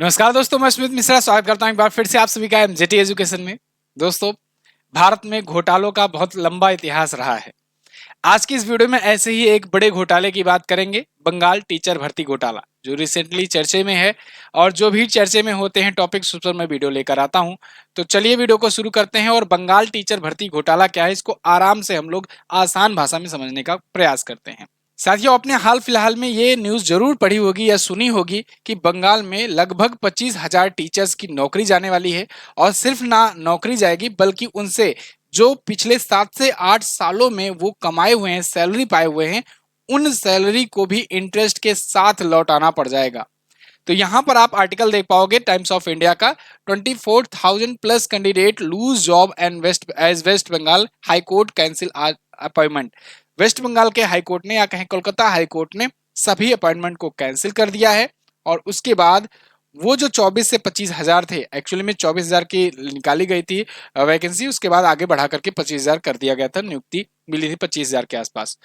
नमस्कार दोस्तों, मैं स्मित मिश्रा स्वागत करता हूं एक बार फिर से आप सभी का एमजेटी एजुकेशन में। दोस्तों, भारत में घोटालों का बहुत लंबा इतिहास रहा है। आज की इस वीडियो में ऐसे ही एक बड़े घोटाले की बात करेंगे, बंगाल टीचर भर्ती घोटाला, जो रिसेंटली चर्चे में है। और जो भी चर्चे में होते हैं टॉपिक्स उस पर मैं वीडियो लेकर आता हूं। तो चलिए वीडियो को शुरू करते हैं और बंगाल टीचर भर्ती घोटाला क्या है, इसको आराम से हम लोग आसान भाषा में समझने का प्रयास करते हैं। साथियों, आपने हाल फिलहाल में ये न्यूज जरूर पढ़ी होगी या सुनी होगी कि बंगाल में लगभग 25,000 टीचर्स की नौकरी जाने वाली है। और सिर्फ ना नौकरी जाएगी, बल्कि उनसे जो पिछले 7 से 8 सालों में वो कमाए हुए हैं, सैलरी पाए हुए हैं, उन सैलरी को भी इंटरेस्ट के साथ लौटाना पड़ जाएगा। तो यहां पर आप आर्टिकल देख पाओगे टाइम्स ऑफ इंडिया का, 24,000 plus candidate lose job and West Bengal High Court cancel appointment. West Bengal के हाई कोर्ट ने या कहें कोलकाता हाई कोर्ट ने सभी अपॉइंटमेंट को कैंसिल कर दिया है। और उसके बाद वो जो 24 से 25,000 थे, एक्चुअली में 24,000 की निकाली गई थी वैकेंसी, उसके बाद आगे बढ़ा करके 25,000 कर दिया गया था, नियुक्ति मिली थी 25,000 के आसपास।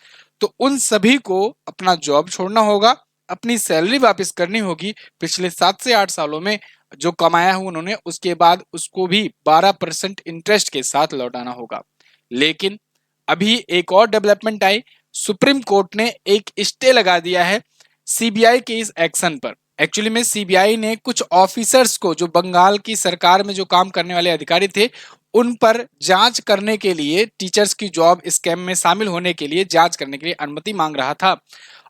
तो उन सभी को अपना जॉब छोड़ना होगा, अपनी सैलरी वापस करनी होगी, पिछले 7 से 8 सालों में जो कमाया है उन्होंने, उसके बाद उसको भी 12% इंटरेस्ट के साथ लौटाना होगा। लेकिन अभी एक और डेवलपमेंट आई, सुप्रीम कोर्ट ने एक स्टे लगा दिया है सीबीआई के इस एक्शन पर। एक्चुअली में सीबीआई ने कुछ ऑफिसर्स को, जो बंगाल की सरकार में जो काम करने वाले अधिकारी थे, उन पर जांच करने के लिए, टीचर्स की जॉब स्कैम में शामिल होने के लिए जांच करने के लिए अनुमति मांग रहा था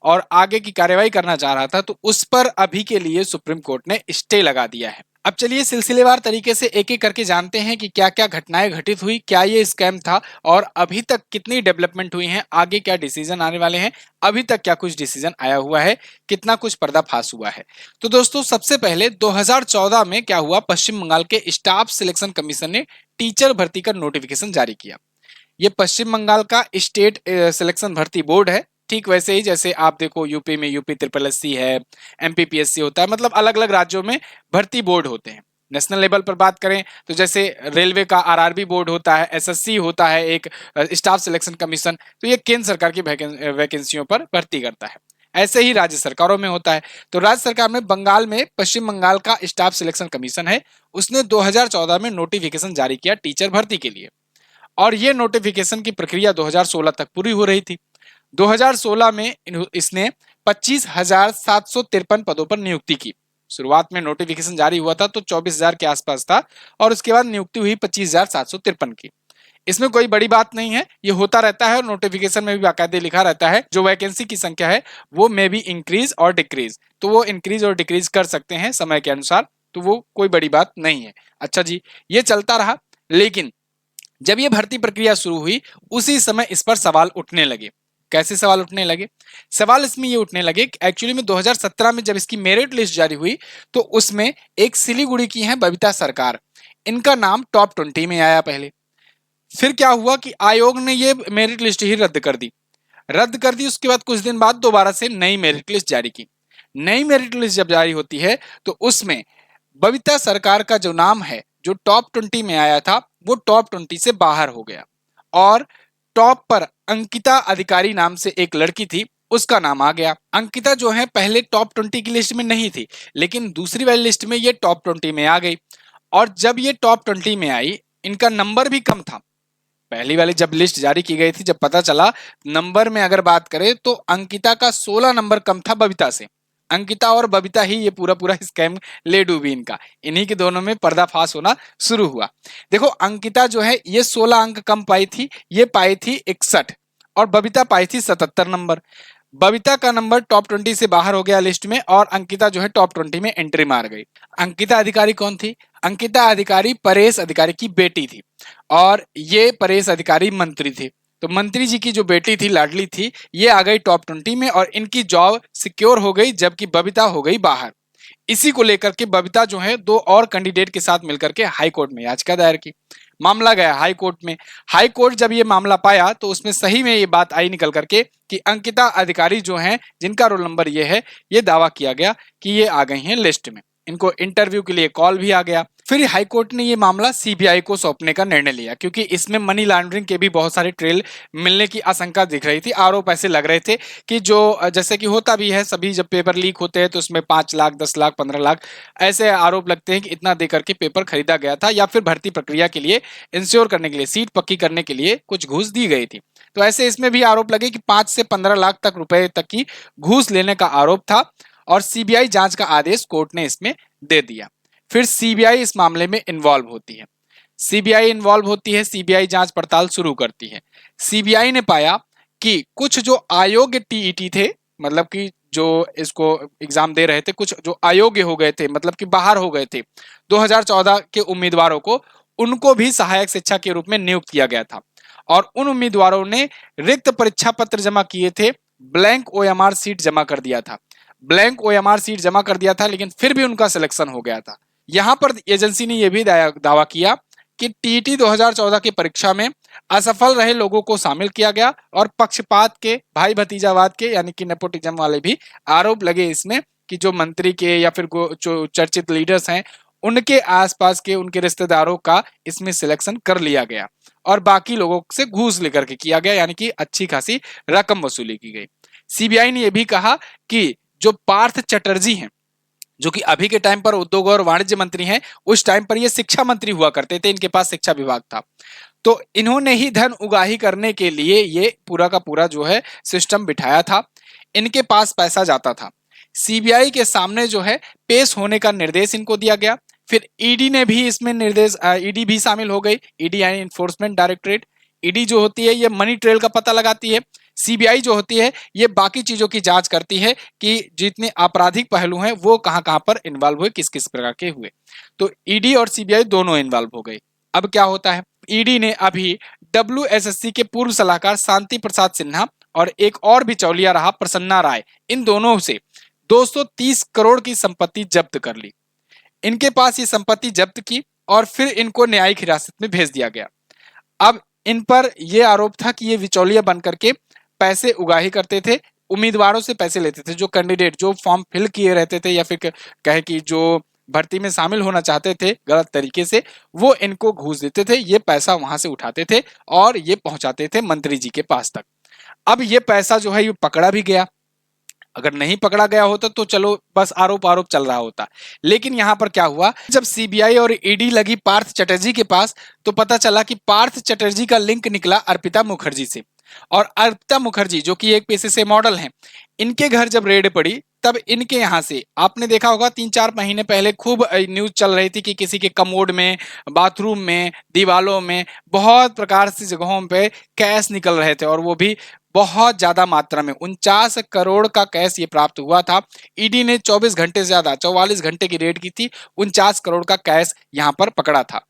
और आगे की कार्यवाही करना चाह रहा था। तो उस पर अभी के लिए सुप्रीम कोर्ट ने स्टे लगा दिया है। अब चलिए सिलसिलेवार तरीके से एक एक करके जानते हैं कि क्या क्या घटनाएं घटित हुई, क्या ये स्कैम था और अभी तक कितनी डेवलपमेंट हुई है, आगे क्या डिसीजन आने वाले हैं, अभी तक क्या कुछ डिसीजन आया हुआ है, कितना कुछ पर्दाफाश हुआ है। तो दोस्तों, सबसे पहले 2014 में क्या हुआ, पश्चिम बंगाल के स्टाफ सिलेक्शन कमीशन ने टीचर भर्ती का नोटिफिकेशन जारी किया। ये पश्चिम बंगाल का स्टेट सिलेक्शन भर्ती बोर्ड है। ठीक वैसे ही जैसे आप देखो यूपी में यूपी ट्रिपल एस सी है, एमपीपीएससी होता है, मतलब अलग अलग राज्यों में भर्ती बोर्ड होते हैं। नेशनल लेवल पर बात करें तो जैसे रेलवे का आरआरबी बोर्ड होता है, एसएससी होता है एक, स्टाफ सिलेक्शन कमीशन, तो ये केंद्र सरकार की वैकेंसियों पर भर्ती करता है। ऐसे ही राज्य सरकारों में होता है। तो राज्य सरकार में बंगाल में पश्चिम बंगाल का स्टाफ सिलेक्शन कमीशन है, उसने 2014 में नोटिफिकेशन जारी किया टीचर भर्ती के लिए। और ये नोटिफिकेशन की प्रक्रिया 2016 तक पूरी हो रही थी। 2016 में इसने 25,753 पदों पर नियुक्ति की। शुरुआत में नोटिफिकेशन जारी हुआ था तो 24,000 के आसपास था और उसके बाद नियुक्ति हुई 25,753 की। इसमें कोई बड़ी बात नहीं है, ये होता रहता है और नोटिफिकेशन में भी बाकायदे लिखा रहता है जो वैकेंसी की संख्या है वो मे बी इंक्रीज और डिक्रीज, तो वो इंक्रीज और डिक्रीज कर सकते हैं समय के अनुसार, तो वो कोई बड़ी बात नहीं है। अच्छा जी, ये चलता रहा। लेकिन जब ये भर्ती प्रक्रिया शुरू हुई, उसी समय इस पर सवाल उठने लगे। कैसे सवाल उठने लगे? सवाल इसमें ये उठने लगे कि एक्चुअली में 2017 में जब इसकी मेरिट लिस्ट जारी हुई तो उसमें एक सिलीगुड़ी की है बबीता सरकार, इनका नाम टॉप 20 में आया पहले। फिर क्या हुआ कि आयोग ने ये मेरिट लिस्ट ही रद्द कर दी। उसके बाद कुछ दिन बाद दोबारा से नई मेरिट लिस्ट जारी की। नई मेरिट लिस्ट जब जारी होती है तो उसमें बबीता सरकार का जो नाम है, जो टॉप 20 में आया था, वो टॉप 20 से बाहर हो गया और टॉप पर अंकिता अधिकारी नाम से एक लड़की थी, उसका नाम आ गया। अंकिता जो है पहले टॉप 20 की लिस्ट में नहीं थी, लेकिन दूसरी वाली लिस्ट में ये टॉप 20 में आ गई। और जब ये टॉप 20 में आई, इनका नंबर भी कम था। पहली वाली जब लिस्ट जारी की गई थी, जब पता चला नंबर में अगर बात करें तो अंकिता का 16 नंबर कम था बबीता से। अंकिता और बबीता ही ये पूरा पूरा स्कैम ले डूबी इनका, इन्हीं के दोनों में पर्दाफाश होना शुरू हुआ। देखो, अंकिता जो है ये 16 अंक कम पाई थी, ये पाई थी 61 और बबीता पाई थी 77 नंबर। बबीता का नंबर टॉप 20 से बाहर हो गया लिस्ट में और अंकिता जो है टॉप 20 में एंट्री मार गई। अंकिता अधिकारी कौन थी? अंकिता अधिकारी परेश अधिकारी की बेटी थी और ये परेश अधिकारी मंत्री थे। तो मंत्री जी की जो बेटी थी, लाडली थी, ये आ गई टॉप 20 में और इनकी जॉब सिक्योर हो गई, जबकि बबीता हो गई बाहर। इसी को लेकर के बबीता जो है दो और कैंडिडेट के साथ मिलकर के हाई कोर्ट में याचिका दायर की। मामला गया हाई कोर्ट में। हाई कोर्ट जब ये मामला पाया तो उसमें सही में ये बात आई निकल करके कि अंकिता अधिकारी जो हैं, जिनका रोल नंबर ये है, ये दावा किया गया कि ये आ गई हैं लिस्ट में। इनको इंटरव्यू के लिए कॉल भी आ गया। फिर हाई कोर्ट ने ये मामला सीबीआई को सौंपने का निर्णय लिया, क्योंकि इसमें मनी लॉन्ड्रिंग के भी बहुत सारे ट्रेल मिलने की आशंका दिख रही थी। आरोप ऐसे लग रहे थे कि जो जैसे कि होता भी है, सभी जब पेपर लीक होते हैं तो उसमें 5 लाख, 10 लाख, 15 लाख ऐसे आरोप लगते हैं कि इतना दे करके पेपर खरीदा गया था, या फिर भर्ती प्रक्रिया के लिए इंश्योर करने के लिए, सीट पक्की करने के लिए कुछ घूस दी गई थी। तो ऐसे इसमें भी आरोप लगे कि 5 से 15 लाख तक रुपए तक की घूस लेने का आरोप था, और सीबीआई जांच का आदेश कोर्ट ने इसमें दे दिया। फिर सीबीआई इस मामले में इन्वॉल्व होती है। सीबीआई जांच पड़ताल शुरू करती है। सीबीआई ने पाया कि कुछ जो अयोग्य टीईटी थे, मतलब कि जो इसको एग्जाम दे रहे थे, कुछ जो अयोग्य हो गए थे, मतलब कि बाहर हो गए थे 2014 के उम्मीदवारों को, उनको भी सहायक शिक्षा के रूप में नियुक्त किया गया था। और उन उम्मीदवारों ने रिक्त परीक्षा पत्र जमा किए थे, ब्लैंक ओएमआर सीट जमा कर दिया था। लेकिन फिर भी उनका सिलेक्शन हो गया था। यहां पर एजेंसी ने यह भी दावा किया कि टीटी 2014 की परीक्षा में असफल रहे लोगों को शामिल किया गया, और पक्षपात के, भाई भतीजावाद के, यानी कि नेपोटिज्म वाले भी आरोप लगे इसमें, कि जो मंत्री के या फिर जो चर्चित लीडर्स हैं उनके आसपास के, उनके रिश्तेदारों का इसमें सिलेक्शन कर लिया गया, और बाकी लोगों से घूस लेकर के किया गया, यानी कि अच्छी खासी रकम वसूली की गई। सीबीआई ने यह भी कहा कि जो पार्थ चटर्जी हैं, जो कि अभी के टाइम पर उद्योग और वाणिज्य मंत्री हैं, उस टाइम पर ये शिक्षा मंत्री हुआ करते थे, इनके पास शिक्षा विभाग था। तो इन्होंने ही धन उगाही करने के लिए ये पूरा का पूरा जो है सिस्टम बिठाया था। इनके पास पैसा जाता था। सीबीआई के सामने जो है पेश होने का निर्देश इनको दिया गया। फिर ईडी ने भी इसमें ईडी भी शामिल हो गई। ईडी यानी इन्फोर्समेंट डायरेक्टरेट। ईडी जो होती है ये मनी ट्रेल का पता लगाती है। सीबीआई जो होती है ये बाकी चीजों की जांच करती है कि जितने आपराधिक पहलू हैं वो कहां कहां पर इन्वॉल्व हुए, किस किस प्रकार के हुए। तो ईडी और सीबीआई दोनों इन्वॉल्व हो गई। अब क्या होता है, ईडी ने अभी डब्ल्यूएसएससी के पूर्व सलाहकार शांति प्रसाद सिन्हा और एक और बिचौलिया रहा प्रसन्ना राय, इन दोनों से 230 करोड़ की संपत्ति जब्त कर ली। इनके पास ये संपत्ति जब्त की और फिर इनको न्यायिक हिरासत में भेज दिया गया। अब इन पर यह आरोप था कि ये बिचौलिया बनकर के पैसे उगाही करते थे, उम्मीदवारों से पैसे लेते थे, जो कैंडिडेट जो फॉर्म फिल किए रहते थे या फिर कहे कि जो भर्ती में शामिल होना चाहते थे गलत तरीके से, वो इनको घूस देते थे। ये पैसा वहां से उठाते थे और ये पहुंचाते थे मंत्री जी के पास तक। अब ये पैसा जो है ये पकड़ा भी गया। अगर नहीं पकड़ा गया होता तो चलो बस आरोप आरोप चल रहा होता। लेकिन यहां पर क्या हुआ, जब सीबीआई और ईडी लगी पार्थ चटर्जी के पास, तो पता चला कि पार्थ चटर्जी का लिंक निकला अर्पिता मुखर्जी से। और अर्पिता मुखर्जी जो कि एक पेशे से मॉडल हैं, इनके घर जब रेड पड़ी तब इनके यहां से, आपने देखा होगा 3-4 महीने पहले खूब न्यूज चल रही थी कि किसी के कमोड में, बाथरूम में, दीवालों में, बहुत प्रकार से जगहों पे कैश निकल रहे थे, और वो भी बहुत ज्यादा मात्रा में 49 करोड़ का कैश ये प्राप्त हुआ था। ईडी ने 24 घंटे से ज्यादा 44 घंटे की रेड की थी, 49 करोड़ का कैश यहां पर पकड़ा था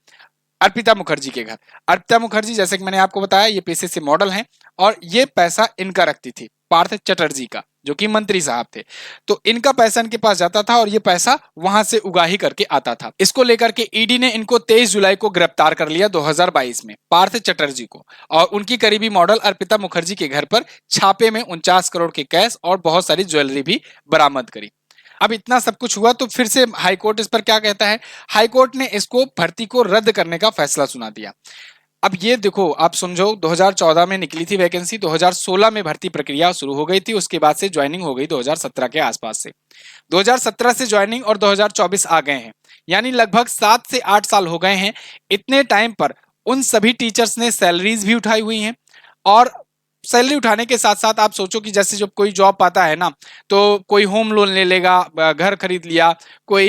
अर्पिता मुखर्जी के घर। अर्पिता मुखर्जी जैसे कि मैंने आपको बताया ये पेशे से मॉडल हैं, और ये पैसा इनका रखती थी पार्थ चटर्जी का, जो कि मंत्री साहब थे। तो इनका पैसा इनके पास जाता था और ये पैसा वहां से उगाही करके आता था। इसको लेकर के ईडी ने इनको 23 जुलाई को गिरफ्तार कर लिया 2022 में, पार्थ चटर्जी को, और उनकी करीबी मॉडल अर्पिता मुखर्जी के घर पर छापे में 49 करोड़ के कैश और बहुत सारी ज्वेलरी भी बरामद करी। अब इतना सब कुछ हुआ तो फिर से हाईकोर्ट इस पर क्या कहता है। हाईकोर्ट ने इसको भर्ती को रद्द करने का फैसला सुना दिया। अब ये देखो, आप समझो 2014 में निकली थी वैकेंसी, 2016 में भर्ती प्रक्रिया शुरू हो गई थी, उसके बाद से ज्वाइनिंग हो गई 2017 के आसपास से। 2017 से ज्वाइनिंग और 2024 आ गए हैं, यानी लगभग 7 से 8 साल हो गए हैं। इतने टाइम पर उन सभी टीचर्स ने सैलरीज भी उठाई हुई हैं, और सैलरी उठाने के साथ साथ आप सोचो कि जैसे जब कोई जॉब पाता है ना, तो कोई होम लोन ले लेगा, घर खरीद लिया, कोई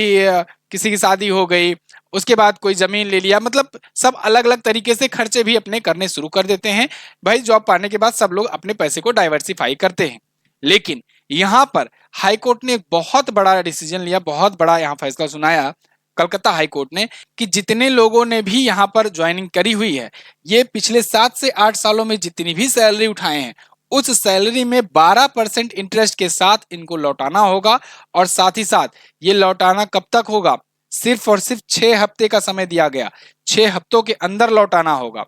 किसी की शादी हो गई, उसके बाद कोई जमीन ले लिया, मतलब सब अलग अलग तरीके से खर्चे भी अपने करने शुरू कर देते हैं। भाई जॉब पाने के बाद सब लोग अपने पैसे को डाइवर्सिफाई करते हैं। लेकिन यहां पर हाईकोर्ट ने एक बहुत बड़ा डिसीजन लिया, बहुत बड़ा यहां फैसला सुनाया कलकत्ता हाईकोर्ट ने, कि जितने लोगों ने भी यहां पर ज्वाइनिंग करी हुई है, ये पिछले 7 से 8 सालों में जितनी भी सैलरी उठाए हैं, उस सैलरी में 12% इंटरेस्ट के साथ इनको लौटाना होगा। और साथ ही साथ ये लौटाना कब तक होगा, सिर्फ और सिर्फ 6 हफ्ते का समय दिया गया, 6 हफ्तों के अंदर लौटाना होगा।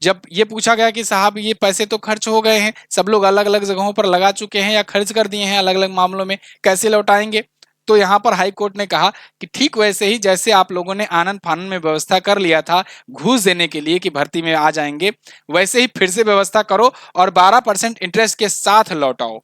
जब ये पूछा गया कि साहब ये पैसे तो खर्च हो गए हैं, सब लोग अलग अलग जगहों पर लगा चुके हैं या खर्च कर दिए हैं अलग अलग मामलों में, कैसे लौटाएंगे, तो यहाँ पर हाई कोर्ट ने कहा कि ठीक वैसे ही जैसे आप लोगों ने आनन फानन में व्यवस्था कर लिया था घूस देने के लिए कि भर्ती में आ जाएंगे, वैसे ही फिर से व्यवस्था करो और 12% इंटरेस्ट के साथ लौटाओ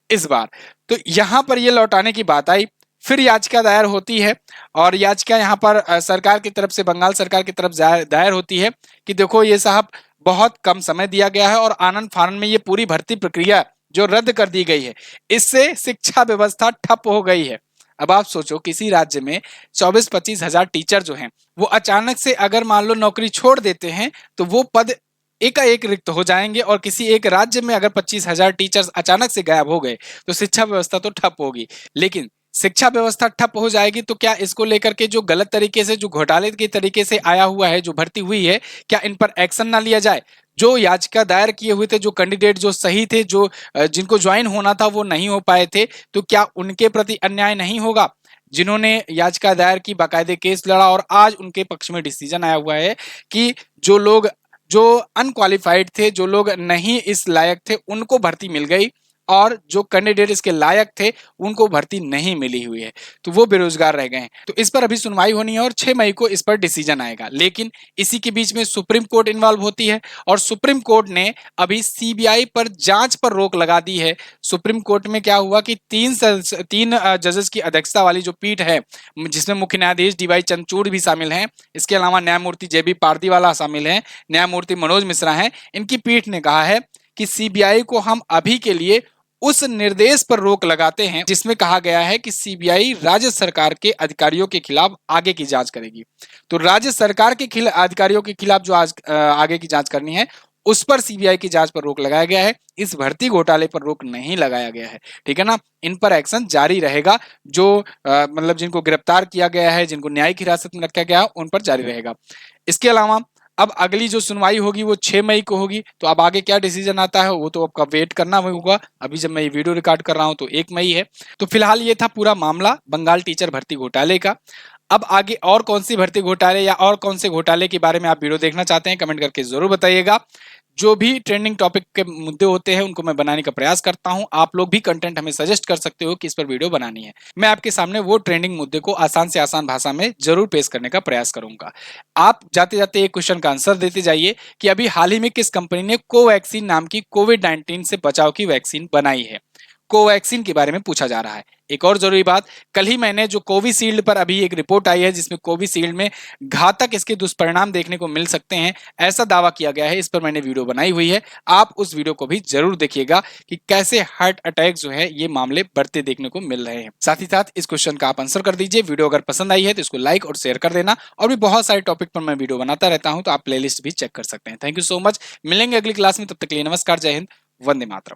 इस बार। तो यहां पर ये लौटाने की बात आई, फिर याचिका दायर होती है और याचिका यहाँ पर सरकार की तरफ से, बंगाल सरकार की तरफ दायर होती है कि देखो ये साहब बहुत कम समय दिया गया है और आनन फानन में ये पूरी भर्ती प्रक्रिया जो रद्द कर दी गई है, इससे शिक्षा व्यवस्था ठप हो गई है। अब आप सोचो किसी राज्य में 24-25 हजार टीचर जो हैं वो अचानक से अगर मान लो नौकरी छोड़ देते हैं तो वो पद एकाएक रिक्त हो जाएंगे, और किसी एक राज्य में अगर 25,000 टीचर्स अचानक से गायब हो गए तो शिक्षा व्यवस्था तो ठप होगी। लेकिन शिक्षा व्यवस्था ठप हो जाएगी तो क्या इसको लेकर के जो गलत तरीके से, जो घोटाले के तरीके से आया हुआ है, जो भर्ती हुई है, क्या इन पर एक्शन ना लिया जाए? जो याचिका दायर किए हुए थे, जो कैंडिडेट जो सही थे, जो जिनको ज्वाइन होना था वो नहीं हो पाए थे, तो क्या उनके प्रति अन्याय नहीं होगा? जिन्होंने याचिका दायर की, बाकायदे केस लड़ा और आज उनके पक्ष में डिसीजन आया हुआ है कि जो लोग जो अनक्वालिफाइड थे, जो लोग नहीं इस लायक थे, उनको भर्ती मिल गई और जो कैंडिडेट इसके लायक थे उनको भर्ती नहीं मिली हुई है, तो वो बेरोजगार रह गए हैं। तो इस पर अभी सुनवाई होनी है और 6 मई को इस पर डिसीजन आएगा। लेकिन इसी के बीच में सुप्रीम कोर्ट इन्वॉल्व होती है और सुप्रीम कोर्ट ने अभी सीबीआई पर जांच पर रोक लगा दी है। सुप्रीम कोर्ट में क्या हुआ कि तीन जजेस की अध्यक्षता वाली जो पीठ है, जिसमें मुख्य न्यायाधीश डीवाई चंद्रचूड़ भी शामिल हैं, इसके अलावा न्यायमूर्ति जेबी पारदीवाला शामिल हैं, न्यायमूर्ति मनोज मिश्रा हैं, इनकी पीठ ने कहा है कि सीबीआई को हम अभी के लिए उस निर्देश पर रोक लगाते हैं जिसमें कहा गया है कि सीबीआई राज्य सरकार के अधिकारियों के खिलाफ आगे की जांच करेगी। तो राज्य सरकार के अधिकारियों के खिलाफ जो आज आगे की जांच करनी है उस पर सीबीआई की जांच पर रोक लगाया गया है, इस भर्ती घोटाले पर रोक नहीं लगाया गया है। ठीक है ना, इन पर एक्शन जारी रहेगा। जो मतलब जिनको गिरफ्तार किया गया है, जिनको न्यायिक हिरासत में रखा गया है, उन पर जारी रहेगा। इसके अलावा अब अगली जो सुनवाई होगी वो 6 मई को होगी। तो अब आगे क्या डिसीजन आता है वो तो आपका वेट करना होगा। अभी जब मैं ये वीडियो रिकॉर्ड कर रहा हूं तो 1 मई है। तो फिलहाल ये था पूरा मामला बंगाल टीचर भर्ती घोटाले का। अब आगे और कौन सी भर्ती घोटाले या और कौन से घोटाले के बारे में आप वीडियो देखना चाहते हैं, कमेंट करके जरूर बताइएगा। जो भी ट्रेंडिंग टॉपिक के मुद्दे होते हैं उनको मैं बनाने का प्रयास करता हूं। आप लोग भी कंटेंट हमें सजेस्ट कर सकते हो कि इस पर वीडियो बनानी है। मैं आपके सामने वो ट्रेंडिंग मुद्दे को आसान से आसान भाषा में जरूर पेश करने का प्रयास करूंगा। आप जाते जाते एक क्वेश्चन का आंसर देते जाइए कि अभी हाल ही में किस कंपनी ने कोवैक्सीन नाम की कोविड-19 से बचाव की वैक्सीन बनाई है। कोवैक्सीन के बारे में पूछा जा रहा है। एक और जरूरी बात, कल ही मैंने जो कोविशील्ड पर अभी एक रिपोर्ट आई है जिसमें कोविशील्ड में घातक इसके दुष्परिणाम देखने को मिल सकते हैं, ऐसा दावा किया गया है। इस पर मैंने वीडियो बनाई हुई है, आप उस वीडियो को भी जरूर देखिएगा कि कैसे हार्ट अटैक जो है ये मामले बढ़ते देखने को मिल रहे हैं। साथ ही साथ इस क्वेश्चन का आप आंसर कर दीजिए। वीडियो अगर पसंद आई है तो इसको लाइक और शेयर कर देना। और भी बहुत सारे टॉपिक पर मैं वीडियो बनाता रहता हूं, तो आप प्लेलिस्ट भी चेक कर सकते हैं। Thank you so much. मिलेंगे अगली क्लास में, तब तक के लिए नमस्कार, जय हिंद, वंदे मातरम।